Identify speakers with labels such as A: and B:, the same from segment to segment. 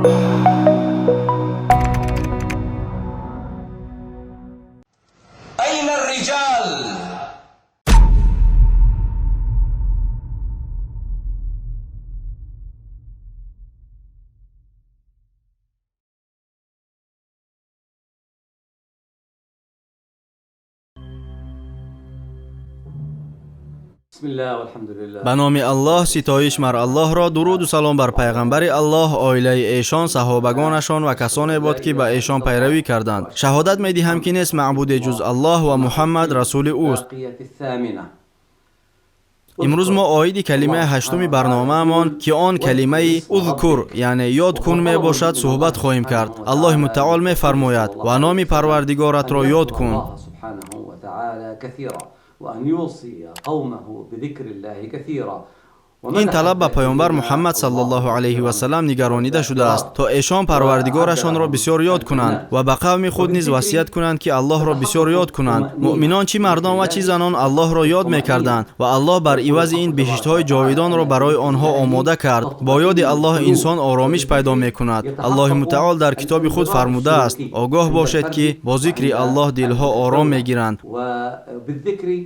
A: أين الرجال؟
B: به نام الله، ستایش مر الله را. درود و سلام بر پیغمبر الله، عائله ایشان، صحابگانشان و کسانی بود که به ایشان پیروی کردند. شهادت می دهم که نیست معبود جز الله و محمد رسول اوست. امروز ما عاید کلمه هشتم برنامه مان که آن کلمه اذکر یعنی یاد کن می باشد صحبت خواهیم کرد. الله متعال می فرماید و نام پروردگارت را یاد کن.
C: وأن يوصي قومه بذكر الله كثيرا.
B: این طلب به پیامبر محمد صلی الله علیه و سلم نگرانیده شده است تا ایشان پروردگارشان را بسیار یاد کنند و به قوم خود نیز وصیت کنند که الله را بسیار یاد کنند. مؤمنان چه مردان و چه زنان الله را یاد می‌کردند و الله بر عوض این بهشت‌های جاودان را برای آنها آماده کرد. با یاد الله انسان آرامش پیدا می‌کند. الله متعال در کتاب خود فرموده است: آگاه باشید که با ذکر الله دلها آرام می‌گیرند.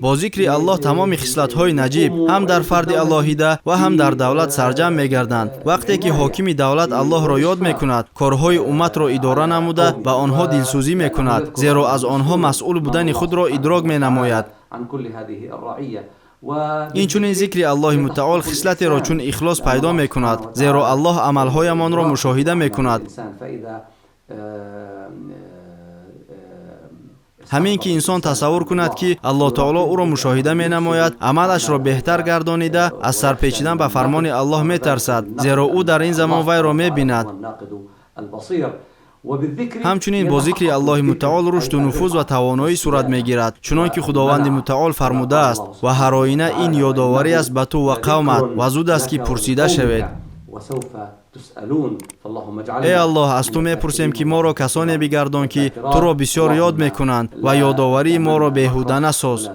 B: با ذکر الله تمام خصلت‌های نجیب هم در فرد اللهیده و هم در دولت سرجم می‌گردند. وقتی که حاکم دولت الله را یاد می‌کند، کارهای امت را اداره نموده و آنها دلسوزی می‌کند، زیرا از آنها مسئول بودن خود را ادراک می‌نماید. این چون ذکر الله متعال خصلتی را چون اخلاص پیدا می‌کند، زیرا الله عمل‌هایمان را مشاهده می‌کند. همین که انسان تصور کند که الله تعالی او را مشاهده می نماید، عملش را بهتر گردانیده از سرپیچیدن به فرمان الله می ترسد، زیرا او در این زمان وی را می بیند. همچنین با ذکر الله متعال رشد و نفوذ و توانایی صورت می گیرد، چنانکه خداوند متعال فرموده است: و هر آینه این یادآوری است به تو و قومت و زود است که پرسیده شوید. ای الله، از تو میپرسیم که ما را کسانی بگردان که تو را بسیار یاد میکنند و یادآوری ما را بیهوده نساز.